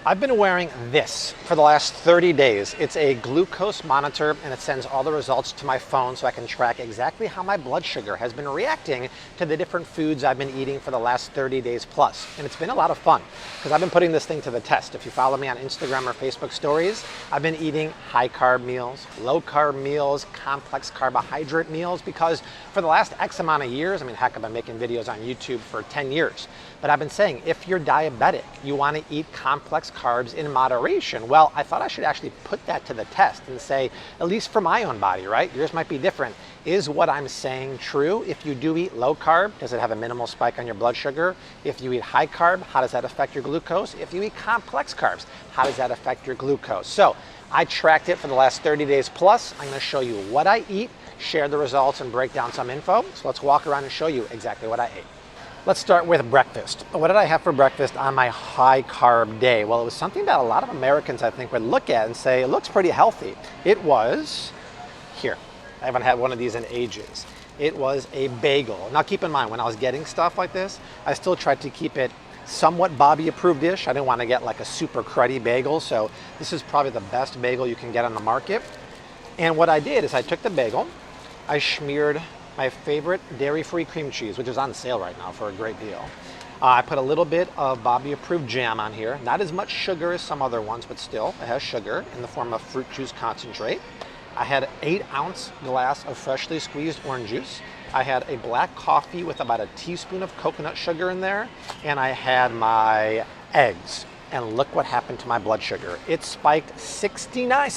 I've been wearing this for the last 30 days. It's a glucose monitor and it sends all the results to my phone so I can track exactly how my blood sugar has been reacting to the different foods I've been eating for the last 30 days plus. And it's been a lot of fun because I've been putting this thing to the test. If you follow me on Instagram or Facebook stories, I've been eating high carb meals, low carb meals, complex carbohydrate meals because for the last X amount of years, I mean, heck, I've been making videos on YouTube for 10 years. But I've been saying, if you're diabetic, you want to eat complex carbs in moderation. Well, I thought I should actually put that to the test and say, at least for my own body, right? Yours might be different. Is what I'm saying true? If you do eat low carb, does it have a minimal spike on your blood sugar? If you eat high carb, how does that affect your glucose? If you eat complex carbs, how does that affect your glucose? So I tracked it for the last 30 days plus. I'm going to show you what I eat, share the results, and break down some info. So let's walk around and show you exactly what I ate. Let's start with breakfast. What did I have for breakfast on my high carb day? Well, it was something that a lot of Americans, I think, would look at and say, it looks pretty healthy. It was, here, I haven't had one of these in ages. It was a bagel. Now keep in mind, when I was getting stuff like this, I still tried to keep it somewhat Bobby approved-ish. I didn't want to get like a super cruddy bagel, so this is probably the best bagel you can get on the market. And what I did is I took the bagel, I smeared my favorite dairy-free cream cheese, which is on sale right now for a great deal. I put a little bit of Bobby-approved jam on here. Not as much sugar as some other ones, but still, it has sugar in the form of fruit juice concentrate. I had an 8-ounce glass of freshly squeezed orange juice. I had a black coffee with about a teaspoon of coconut sugar in there, and I had my eggs. And look what happened to my blood sugar. It spiked 69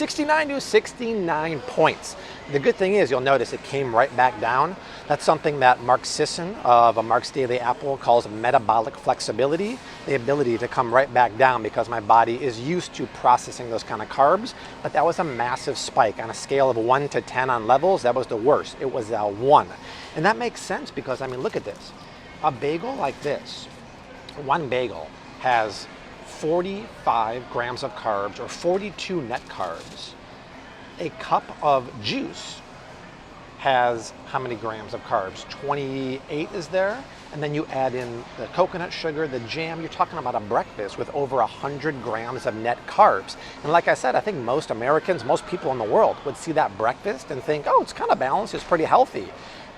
to 69 points. The good thing is, you'll notice it came right back down. That's something that Mark Sisson of Mark's Daily Apple calls metabolic flexibility, the ability to come right back down because my body is used to processing those kind of carbs. But that was a massive spike. On a scale of 1 to 10 on levels, that was the worst. It was a 1. And that makes sense because, I mean, look at this. A bagel like this, one bagel has 45 grams of carbs or 42 net carbs. A cup of juice has how many grams of carbs? 28 is there. And then you add in the coconut sugar, the jam, you're talking about a breakfast with over 100 grams of net carbs. And like I said, I think most Americans, most people in the world would see that breakfast and think, oh, it's kind of balanced, it's pretty healthy.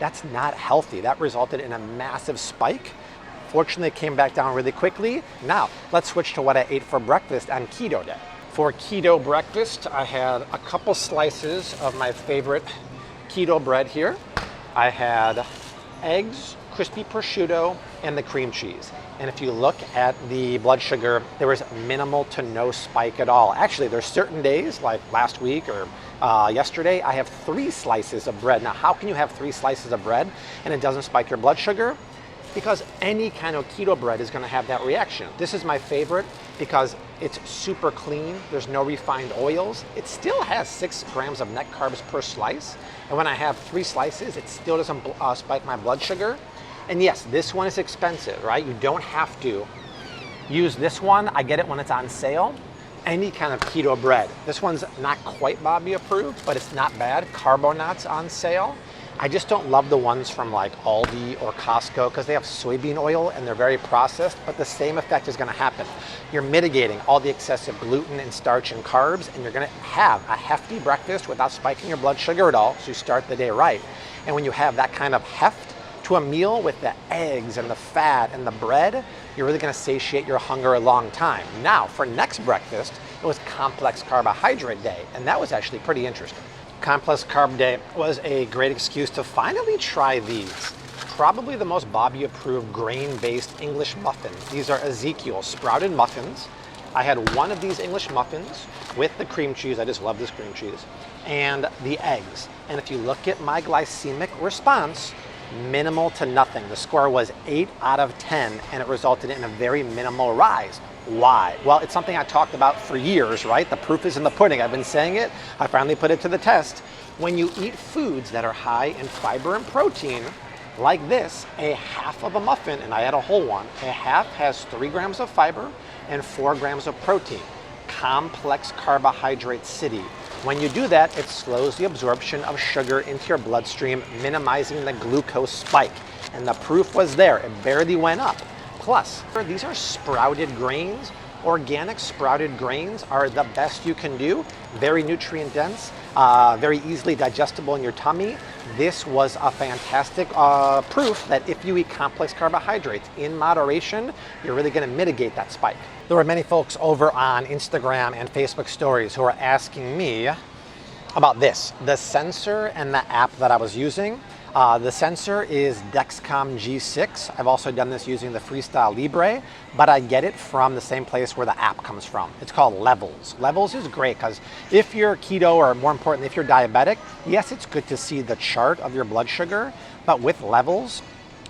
That's not healthy. That resulted in a massive spike. Fortunately, it came back down really quickly. Now, let's switch to what I ate for breakfast on keto day. For keto breakfast, I had a couple slices of my favorite keto bread here. I had eggs, crispy prosciutto, and the cream cheese. And if you look at the blood sugar, there was minimal to no spike at all. Actually, there's certain days, like last week or yesterday, I have 3 slices of bread. Now, how can you have 3 slices of bread and it doesn't spike your blood sugar? Because any kind of keto bread is going to have that reaction. This is my favorite because it's super clean. There's no refined oils. It still has 6 grams of net carbs per slice. And when I have 3 slices, it still doesn't spike my blood sugar. And yes, this one is expensive, right? You don't have to use this one. I get it when it's on sale. Any kind of keto bread. This one's not quite Bobby approved, but it's not bad. Carbonauts on sale. I just don't love the ones from like Aldi or Costco because they have soybean oil and they're very processed, but the same effect is going to happen. You're mitigating all the excessive gluten and starch and carbs, and you're going to have a hefty breakfast without spiking your blood sugar at all, so you start the day right. And when you have that kind of heft to a meal with the eggs and the fat and the bread, you're really going to satiate your hunger a long time. Now, for next breakfast, it was complex carbohydrate day, and that was actually pretty interesting. Complex Carb Day was a great excuse to finally try these. Probably the most Bobby approved grain-based English muffin. These are Ezekiel sprouted muffins. I had one of these English muffins with the cream cheese. I just love this cream cheese. And the eggs. And if you look at my glycemic response, minimal to nothing. The score was 8 out of 10 and it resulted in a very minimal rise. Why? Well, it's something I talked about for years, right? The proof is in the pudding. I've been saying it. I finally put it to the test. When you eat foods that are high in fiber and protein, like this, a half of a muffin, and I had a whole one, a half has 3 grams of fiber and 4 grams of protein. Complex carbohydrate city. When you do that, it slows the absorption of sugar into your bloodstream, minimizing the glucose spike. And the proof was there. It barely went up. Plus, these are sprouted grains. Organic sprouted grains are the best you can do. Very nutrient dense, very easily digestible in your tummy. This was a fantastic proof that if you eat complex carbohydrates in moderation, you're really going to mitigate that spike. There were many folks over on Instagram and Facebook stories who were asking me about this, the sensor and the app that I was using. The sensor is Dexcom G6. I've also done this using the Freestyle Libre, but I get it from the same place where the app comes from. It's called Levels. Levels is great because if you're keto, or more importantly, if you're diabetic, yes, it's good to see the chart of your blood sugar, but with Levels,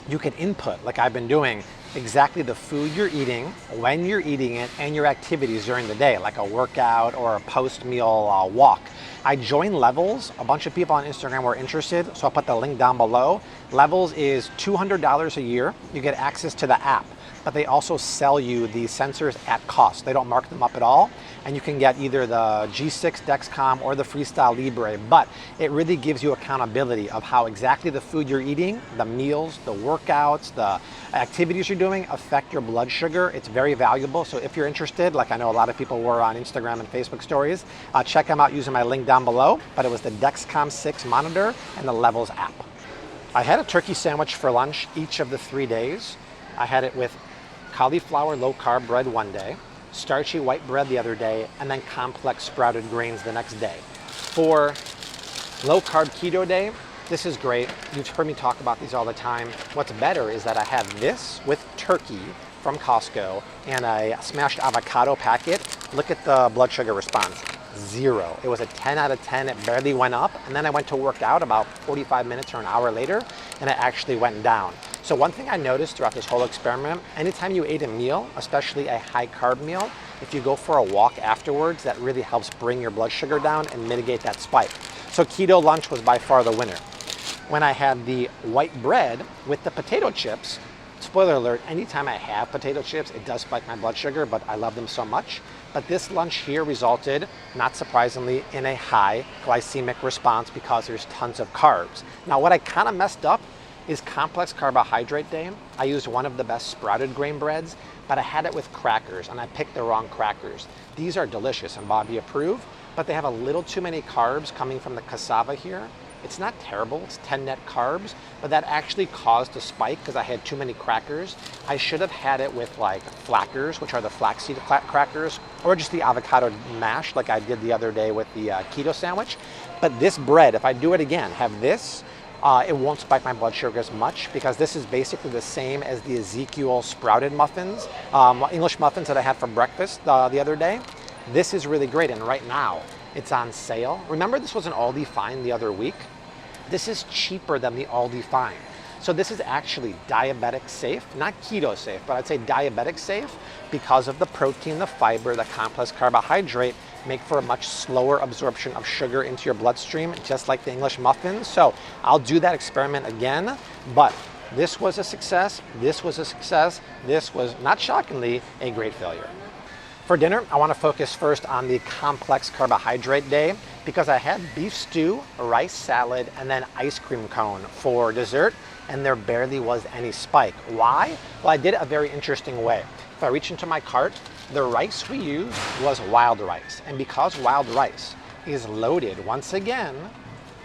you can input, like I've been doing, exactly the food you're eating, when you're eating it, and your activities during the day, like a workout or a post-meal walk. I joined Levels. A bunch of people on Instagram were interested, so I'll put the link down below. Levels is $200 a year. You get access to the app, but they also sell you the sensors at cost. They don't mark them up at all, and you can get either the G6 Dexcom or the Freestyle Libre, but it really gives you accountability of how exactly the food you're eating, the meals, the workouts, the activities you're doing affect your blood sugar. It's very valuable, so if you're interested, like I know a lot of people were on Instagram and Facebook stories, check them out using my link down below, but it was the Dexcom 6 monitor and the Levels app. I had a turkey sandwich for lunch each of the 3 days. I had it with cauliflower low-carb bread one day, starchy white bread the other day, and then complex sprouted grains the next day. For low-carb keto day, this is great. You've heard me talk about these all the time. What's better is that I had this with turkey from Costco and a smashed avocado packet. Look at the blood sugar response. 0. It was a 10 out of 10. It barely went up. And then I went to work out about 45 minutes or an hour later, and it actually went down. So one thing I noticed throughout this whole experiment, anytime you ate a meal, especially a high carb meal, if you go for a walk afterwards, that really helps bring your blood sugar down and mitigate that spike. So keto lunch was by far the winner. When I had the white bread with the potato chips, spoiler alert, anytime I have potato chips, it does spike my blood sugar, but I love them so much. But this lunch here resulted, not surprisingly, in a high glycemic response because there's tons of carbs. Now, what I kind of messed up is complex carbohydrate day. I used one of the best sprouted grain breads, but I had it with crackers, and I picked the wrong crackers. These are delicious and Bobby approved, but they have a little too many carbs coming from the cassava here. It's not terrible, it's 10 net carbs, but that actually caused a spike because I had too many crackers. I should have had it with like flackers, which are the flaxseed crackers, or just the avocado mash like I did the other day with the keto sandwich. But this bread, if I do it again, have this, it won't spike my blood sugar as much because this is basically the same as the Ezekiel sprouted muffins, English muffins that I had for breakfast the other day. This is really great, and right now it's on sale. Remember, this was an Aldi Find the other week? This is cheaper than the Aldi Find. So this is actually diabetic safe, not keto safe, but I'd say diabetic safe because of the protein, the fiber, the complex carbohydrate make for a much slower absorption of sugar into your bloodstream, just like the English muffins. So I'll do that experiment again, but this was a success, this was a success, this was, not shockingly, a great failure. For dinner, I want to focus first on the complex carbohydrate day because I had beef stew, rice salad, and then ice cream cone for dessert, and there barely was any spike. Why? Well, I did it a very interesting way. If I reach into my cart, the rice we used was wild rice, and because wild rice is loaded, once again,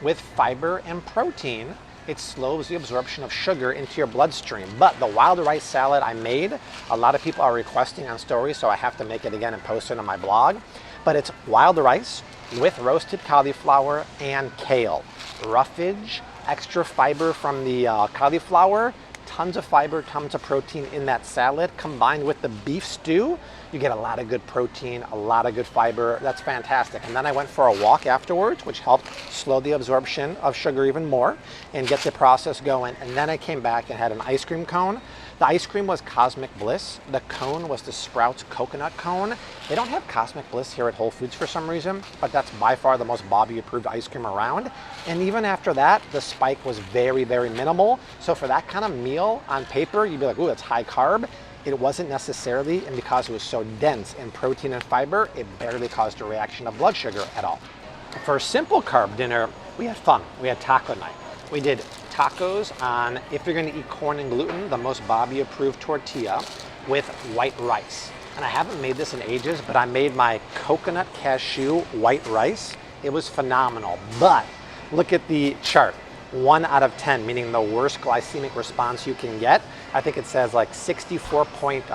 with fiber and protein, it slows the absorption of sugar into your bloodstream. But the wild rice salad I made, a lot of people are requesting on stories, so I have to make it again and post it on my blog. But it's wild rice with roasted cauliflower and kale. Roughage, extra fiber from the cauliflower, tons of fiber, tons of protein in that salad. Combined with the beef stew, you get a lot of good protein, a lot of good fiber. That's fantastic. And then I went for a walk afterwards, which helped slow the absorption of sugar even more and get the process going. And then I came back and had an ice cream cone. The ice cream was Cosmic Bliss. The cone was the Sprouts coconut cone. They don't have Cosmic Bliss here at Whole Foods for some reason, but that's by far the most Bobby approved ice cream around. And even after that, the spike was very, very minimal. So for that kind of meal on paper, you'd be like, ooh, that's high carb. It wasn't necessarily, and because it was so dense in protein and fiber, it barely caused a reaction of blood sugar at all. For a simple carb dinner, we had fun. We had taco night. We did tacos on, if you're gonna eat corn and gluten, the most Bobby approved tortilla with white rice. And I haven't made this in ages, but I made my coconut cashew white rice. It was phenomenal, but look at the chart. 1 out of 10, meaning the worst glycemic response you can get. I think it says like 64-point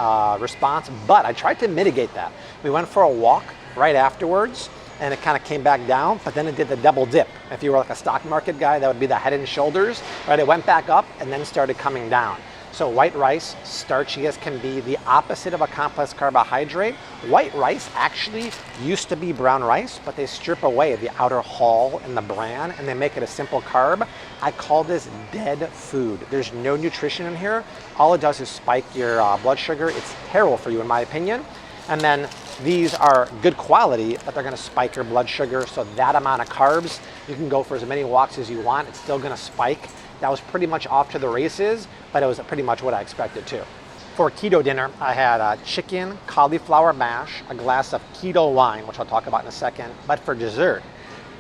response, but I tried to mitigate that. We went for a walk right afterwards, and it kind of came back down, but then it did the double dip. If you were like a stock market guy, that would be the head and shoulders, right? It went back up and then started coming down. So white rice, starchy as can be, the opposite of a complex carbohydrate. White rice actually used to be brown rice, but they strip away the outer hull and the bran and they make it a simple carb. I call this dead food. There's no nutrition in here. All it does is spike your blood sugar. It's terrible for you in my opinion. And then these are good quality, but they're gonna spike your blood sugar. So that amount of carbs, you can go for as many walks as you want. It's still gonna spike. That was pretty much off to the races, but it was pretty much what I expected too. For keto dinner, I had chicken, cauliflower mash, a glass of keto wine, which I'll talk about in a second. But for dessert,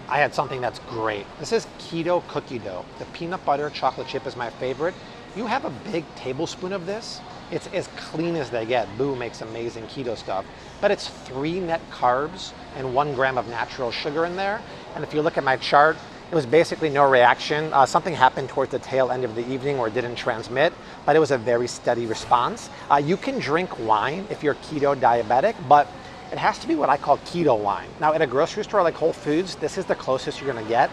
I had something that's great. This is keto cookie dough. The peanut butter chocolate chip is my favorite. You have a big tablespoon of this. It's as clean as they get. Boo makes amazing keto stuff. But it's 3 net carbs and 1 gram of natural sugar in there. And if you look at my chart, it was basically no reaction. Something happened towards the tail end of the evening where it didn't transmit, but it was a very steady response. You can drink wine if you're keto diabetic, but it has to be what I call keto wine. Now at a grocery store like Whole Foods, this is the closest you're gonna get.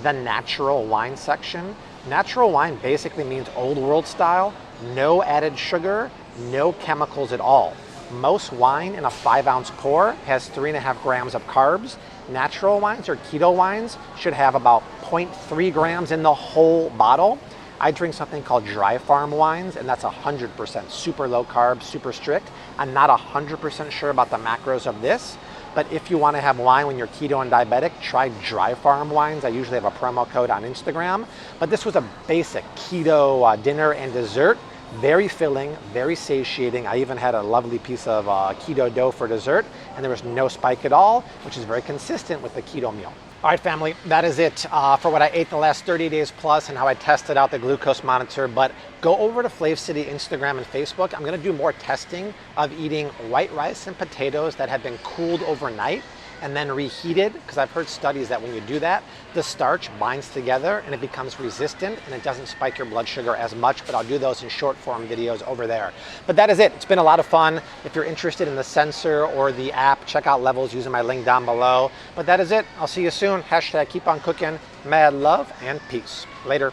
The natural wine section. Natural wine basically means old world style, no added sugar, no chemicals at all. Most wine in a 5-ounce pour has 3.5 grams of carbs. Natural wines or keto wines should have about 0.3 grams in the whole bottle. I drink something called dry farm wines, and that's 100% super low carb, super strict. I'm not 100% sure about the macros of this, but if you want to have wine when you're keto and diabetic, try dry farm wines. I usually have a promo code on Instagram, but this was a basic keto dinner and dessert. Very filling, very satiating. I even had a lovely piece of keto dough for dessert, and there was no spike at all, which is very consistent with the keto meal. All right, family, that is it for what I ate the last 30 days plus and how I tested out the glucose monitor. But go over to Flav City Instagram and Facebook. I'm gonna do more testing of eating white rice and potatoes that have been cooled overnight and then reheated, because I've heard studies that when you do that, the starch binds together and it becomes resistant and it doesn't spike your blood sugar as much, but I'll do those in short form videos over there. But that is it. It's been a lot of fun. If you're interested in the sensor or the app, check out Levels using my link down below. But that is it. I'll see you soon. Hashtag keep on cooking. Mad love and peace. Later.